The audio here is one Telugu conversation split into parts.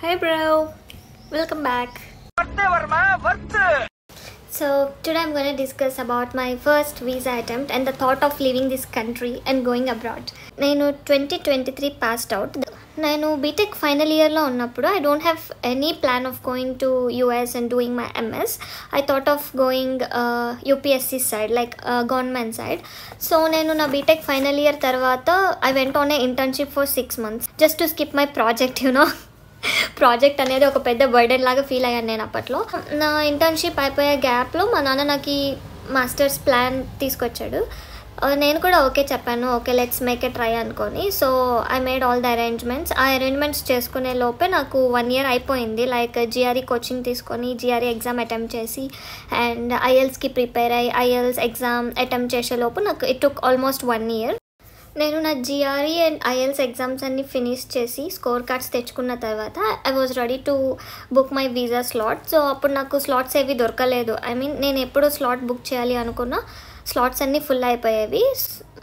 Hey bro, welcome back. So today I'm going to discuss about my first visa attempt and the thought of leaving this country and going abroad. నేను 2023 passed out. నేను బీటెక్ ఫైనల్ ఇయర్లో ఉన్నప్పుడు I don't have any plan of going to US and doing my MS. I thought of going UPSC side, like government side. So నేను నా బీటెక్ ఫైనల్ ఇయర్ తర్వాత I went on a internship for 6 months just to skip my project, project అనేది ఒక పెద్ద బర్డెన్ లాగా ఫీల్ అయ్యాను నేను అప్పట్లో. నా ఇంటర్న్షిప్ అయిపోయే గ్యాప్లో మా నాన్న నాకు ఈ మాస్టర్స్ ప్లాన్ తీసుకొచ్చాడు. నేను కూడా ఓకే చెప్పాను, okay let's make a try అనుకొని. So I made all the arrangements. ఆ అరేంజ్మెంట్స్ చేసుకునే లోపే నాకు 1 year అయిపోయింది. లైక్ జిఆర్ఈ కోచింగ్ తీసుకొని జిఆర్ఈ ఎగ్జామ్ అటెంప్ట్ చేసి అండ్ ఐఎల్స్కి ప్రిపేర్ అయ్యి ఐఎల్స్ ఎగ్జామ్ అటెంప్ట్ చేసే లోపు నాకు ఇట్ టుక్ ఆల్మోస్ట్ 1 year. నేను నా జిఆర్ఈ అండ్ ఐఎల్స్ ఎగ్జామ్స్ అన్ని ఫినిష్ చేసి స్కోర్ కార్డ్స్ తెచ్చుకున్న తర్వాత I was ready to book my visa slot. So అప్పుడు నాకు స్లాట్స్ ఏవి దొరకలేదు. నేను ఎప్పుడు స్లాట్ బుక్ చేయాలి అనుకున్న స్లాట్స్ అన్నీ ఫుల్ అయిపోయేవి.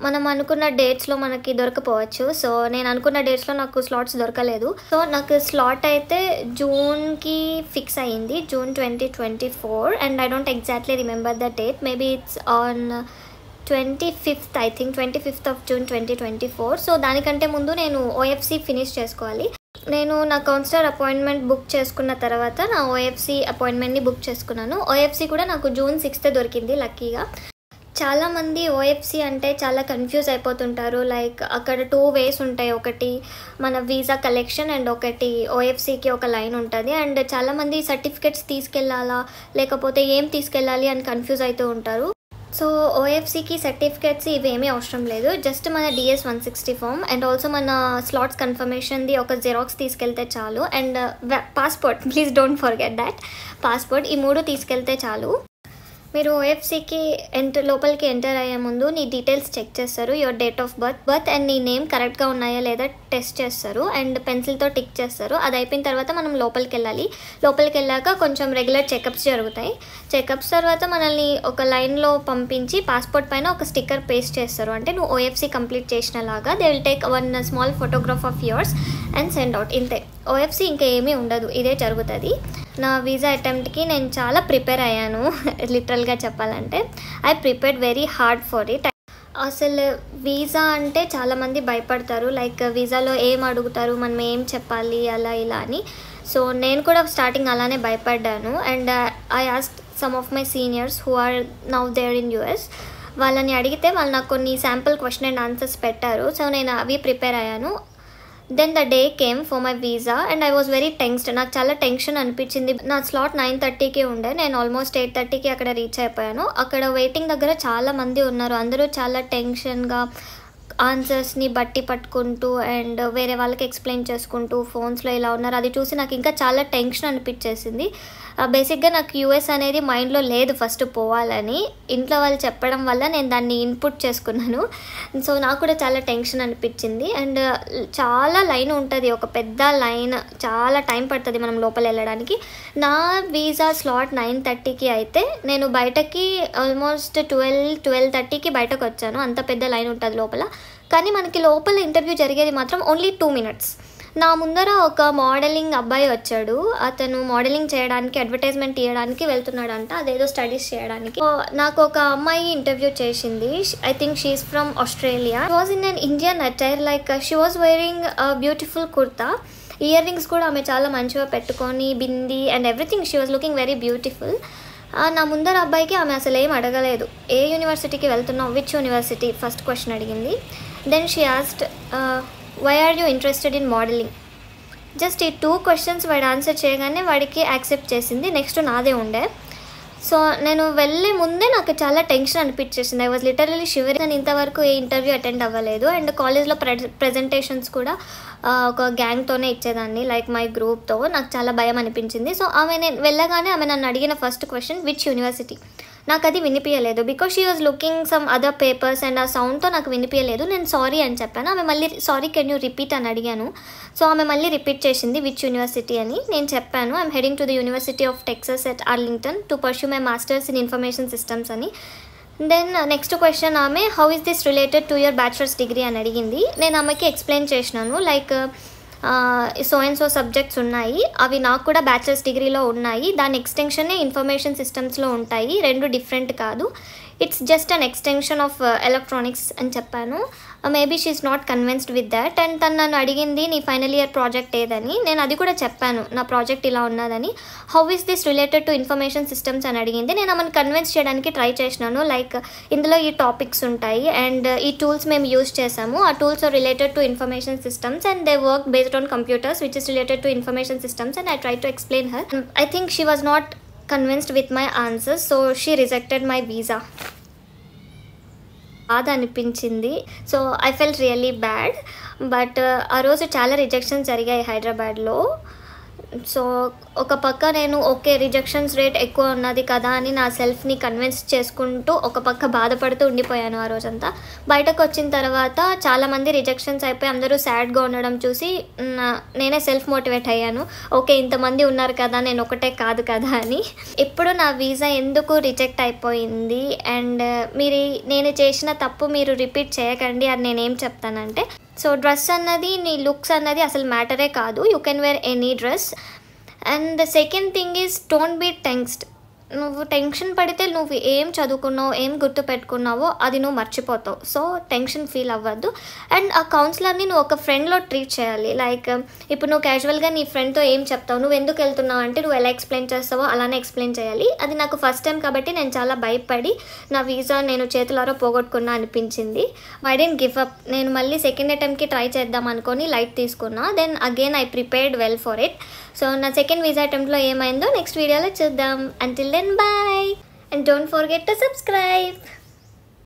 మనం అనుకున్న డేట్స్లో మనకి దొరకపోవచ్చు. సో నేను అనుకున్న డేట్స్లో నాకు స్లాట్స్ దొరకలేదు. సో నాకు స్లాట్ అయితే జూన్కి ఫిక్స్ అయ్యింది, June 2024. And I don't exactly remember the date. Maybe it's on 25th, I think 25th of June 2024. So దానికంటే ముందు నేను ఓఎఫ్సి ఫినిష్ చేసుకోవాలి. నేను నా కౌన్సిలర్ అపాయింట్మెంట్ బుక్ చేసుకున్న తర్వాత నా ఓఎఫ్సి అపాయింట్మెంట్ని బుక్ చేసుకున్నాను. ఓఎఫ్సి కూడా నాకు June 6th దొరికింది లక్కీగా. చాలామంది ఓఎఫ్సి అంటే చాలా కన్ఫ్యూజ్ అయిపోతుంటారు. లైక్ అక్కడ 2 ways ఉంటాయి. ఒకటి మన వీసా కలెక్షన్ అండ్ ఒకటి ఓఎఫ్సికి ఒక లైన్ ఉంటుంది. అండ్ చాలామంది సర్టిఫికెట్స్ తీసుకెళ్ళాలా లేకపోతే ఏం తీసుకెళ్ళాలి అని కన్ఫ్యూజ్ అవుతూ ఉంటారు. సో ఓఎఫ్సికి సర్టిఫికేట్స్ ఇవేమీ అవసరం లేదు. జస్ట్ మన DS 160 ఫామ్ అండ్ ఆల్సో మన స్లాట్స్ కన్ఫర్మేషన్ది ఒక జిరాక్స్ తీసుకెళ్తే చాలు. And passport, please don't forget that. Passport, ఈ 3 తీసుకెళ్తే చాలు. మీరు ఓఎఫ్సికి లోపలికి ఎంటర్ అయ్యే ముందు నీ డీటెయిల్స్ చెక్ చేస్తారు. Your date of birth and నీ నేమ్ కరెక్ట్గా ఉన్నాయా లేదా టెస్ట్ చేస్తారు అండ్ పెన్సిల్తో టిక్ చేస్తారు. అది అయిపోయిన తర్వాత మనం లోపలికి వెళ్ళాలి. లోపలికి వెళ్ళాక కొంచెం రెగ్యులర్ చెకప్స్ జరుగుతాయి. చెకప్స్ తర్వాత మనల్ని ఒక లైన్లో పంపించి పాస్పోర్ట్ పైన ఒక స్టిక్కర్ పేస్ట్ చేస్తారు. అంటే నువ్వు ఓఎఫ్సి కంప్లీట్ చేసిన లాగా. They will take 1 small photograph of yours and send out. ఇంతే, ఓఎఫ్సి ఇంకా ఏమీ ఉండదు. ఇదే జరుగుతుంది. నా వీసా అటెంప్ట్కి నేను చాలా ప్రిపేర్ అయ్యాను. లిటరల్గా చెప్పాలంటే I prepared very hard for it. అసలు వీసా అంటే చాలామంది భయపడతారు. లైక్ వీసాలో ఏం అడుగుతారు, మనం ఏం చెప్పాలి, అలా ఇలా అని. సో నేను కూడా స్టార్టింగ్ అలానే భయపడ్డాను. And I asked some of my seniors who are now there in US. వాళ్ళని అడిగితే వాళ్ళు నాకు కొన్ని శాంపుల్ క్వశ్చన్ అండ్ ఆన్సర్స్ పెట్టారు. సో నేను అవి ప్రిపేర్ అయ్యాను. Then the day came for my visa and I was very tensed. నాకు చాలా టెన్షన్ అనిపించింది. నా స్లాట్ 9:30కి ఉండే. నేను ఆల్మోస్ట్ 8:30కి అక్కడ రీచ్ అయిపోయాను. అక్కడ వెయిటింగ్ దగ్గర చాలా మంది ఉన్నారు. అందరూ చాలా టెన్షన్గా ఆన్సర్స్ని బట్టి పట్టుకుంటూ అండ్ వేరే వాళ్ళకి ఎక్స్ప్లెయిన్ చేసుకుంటూ ఫోన్స్లో ఇలా ఉన్నారు. అది చూసి నాకు ఇంకా చాలా టెన్షన్ అనిపించేసింది. బేసిక్గా నాకు US అనేది మైండ్లో లేదు ఫస్ట్ పోవాలని. ఇంట్లో వాళ్ళు చెప్పడం వల్ల నేను దాన్ని ఇన్పుట్ చేసుకున్నాను. సో నాకు కూడా చాలా టెన్షన్ అనిపించింది. అండ్ చాలా లైన్ ఉంటుంది, ఒక పెద్ద లైన్. చాలా టైం పడుతుంది మనం లోపల వెళ్ళడానికి. నా వీసా స్లాట్ 9:30కి అయితే నేను బయటకి ఆల్మోస్ట్ 12:30కి బయటకు వచ్చాను. అంత పెద్ద లైన్ ఉంటుంది లోపల. కానీ మనకి లోపల ఇంటర్వ్యూ జరిగేది మాత్రం ఓన్లీ 2 minutes. నా ముందర ఒక మోడలింగ్ అబ్బాయి వచ్చాడు. అతను మోడలింగ్ చేయడానికి, అడ్వర్టైజ్మెంట్ ఇవ్వడానికి వెళ్తున్నాడంట, అదేదో స్టడీస్ చేయడానికి. నాకు ఒక అమ్మాయి ఇంటర్వ్యూ చేసింది. I think she's from Australia. She was in an Indian attire. Like she was wearing beautiful kurta. Earrings కూడా ఆమె చాలా మంచిగా పెట్టుకొని, bindi and everything. She was looking very beautiful. నా ముందర అబ్బాయికి ఆమె అసలు ఏం అడగలేదు. ఏ యూనివర్సిటీకి వెళ్తున్నావు, విచ్ యూనివర్సిటీ, ఫస్ట్ క్వశ్చన్ అడిగింది. Then she asked why are you interested in modelling. Just ఈ 2 questions వాడు ఆన్సర్ చేయగానే వాడికి యాక్సెప్ట్ చేసింది. నెక్స్ట్ నాదే ఉండే. సో నేను వెళ్ళే ముందే నాకు చాలా టెన్షన్ అనిపించేసింది. I was literally shivering. నేను ఇంతవరకు ఏ ఇంటర్వ్యూ అటెండ్ అవ్వలేదు. అండ్ కాలేజ్లో ప్రెజెంటేషన్స్ కూడా ఒక గ్యాంగ్తోనే ఇచ్చేదాన్ని, లైక్ మై గ్రూప్తో. నాకు చాలా భయం అనిపించింది. సో నేను వెళ్ళగానే ఆమె నన్ను అడిగిన ఫస్ట్ క్వశ్చన్ విచ్ యూనివర్సిటీ. నాకు అది వినిపించలేదు because she was looking some other papers and ఆ సౌండ్తో నాకు వినిపించలేదు. నేను సారీ అని చెప్పాను. ఆమె మళ్ళీ సారీ కెన్ యూ రిపీట్ అని అడిగాను. సో ఆమె మళ్ళీ రిపీట్ చేసింది విచ్ యూనివర్సిటీ అని. నేను చెప్పాను I'm heading to the university of Texas at Arlington to pursue my masters in information systems అని. దెన్ నెక్స్ట్ క్వశ్చన్ ఆమె how is this related to your bachelors degree అని అడిగింది. నేను ఆమెకి ఎక్స్ప్లెయిన్ చేసినాను. Like so and so subjects ఉన్నాయి, అవి నాకు కూడా బ్యాచిలర్స్ డిగ్రీలో ఉన్నాయి, దాని ఎక్స్టెన్షనే ఇన్ఫర్మేషన్ సిస్టమ్స్లో ఉంటాయి, రెండు డిఫరెంట్ కాదు, it's just an extension of electronics అని చెప్పాను. Maybe she is not convinced with that. And తను నన్ను అడిగింది నీ ఫైనల్ ఇయర్ ప్రాజెక్ట్ ఏదని. నేను అది కూడా చెప్పాను, నా ప్రాజెక్ట్ ఇలా ఉన్నదని. How is this related to information systems అని అడిగింది. నేను ఆమెను కన్విన్స్ చేయడానికి ట్రై చేసినాను, లైక్ ఇందులో ఈ టాపిక్స్ ఉంటాయి అండ్ ఈ టూల్స్ మేము యూజ్ చేసాము, ఆ tools are related to information systems and they work based on computers which is related to information systems and I try to explain her. I think she was not convinced with my answers, so she rejected my visa. బాధ అనిపించింది. So I felt really bad. But ఆ రోజు చాలా రిజెక్షన్స్ జరిగాయి హైదరాబాద్లో. సో ఒక పక్క నేను ఓకే రిజెక్షన్స్ రేట్ ఎక్కువ ఉన్నది కదా అని నా సెల్ఫ్ని కన్విన్స్ చేసుకుంటూ ఒక పక్క బాధపడుతూ ఉండిపోయాను ఆ రోజంతా. బయటకు వచ్చిన తర్వాత చాలామంది రిజెక్షన్స్ అయిపోయి అందరూ సాడ్గా ఉండడం చూసి నేనే సెల్ఫ్ మోటివేట్ అయ్యాను, ఓకే ఇంతమంది ఉన్నారు కదా నేను ఒకటే కాదు కదా అని. ఇప్పుడు నా వీసా ఎందుకు రిజెక్ట్ అయిపోయింది అండ్ నేను చేసిన తప్పు మీరు రిపీట్ చేయకండి అని నేనేం చెప్తానంటే, సో డ్రెస్ అన్నది నీ లుక్స్ అన్నది అసలు మ్యాటరే కాదు, you can wear any dress. And the second thing is don't be tensed. నువ్వు టెన్షన్ పడితే నువ్వు ఏం చదువుకున్నావు ఏం గుర్తు పెట్టుకున్నావో అది నువ్వు మర్చిపోతావు. సో టెన్షన్ ఫీల్ అవ్వద్దు. అండ్ ఆ కౌన్సిలర్ని నువ్వు ఒక ఫ్రెండ్లో ట్రీట్ చేయాలి. లైక్ ఇప్పుడు నువ్వు క్యాజువల్గా నీ ఫ్రెండ్తో ఏం చెప్తావు, నువ్వు ఎందుకు వెళ్తున్నావు అంటే నువ్వు ఎలా ఎక్స్ప్లెయిన్ చేస్తావో అలానే ఎక్స్ప్లెయిన్ చేయాలి. అది నాకు ఫస్ట్ టైం కాబట్టి నేను చాలా భయపడి నా వీసా నేను చేతులారో పోగొట్టుకున్నా అనిపించింది. I didn't give up. నేను మళ్ళీ సెకండ్ అటెంప్ట్కి ట్రై చేద్దాం అనుకొని లైట్ తీసుకున్నా. Then again I prepared well for it. So నా సెకండ్ వీసా అటెంప్ట్లో ఏమైందో నెక్స్ట్ వీడియోలో చూద్దాం. Until then bye and don't forget to subscribe.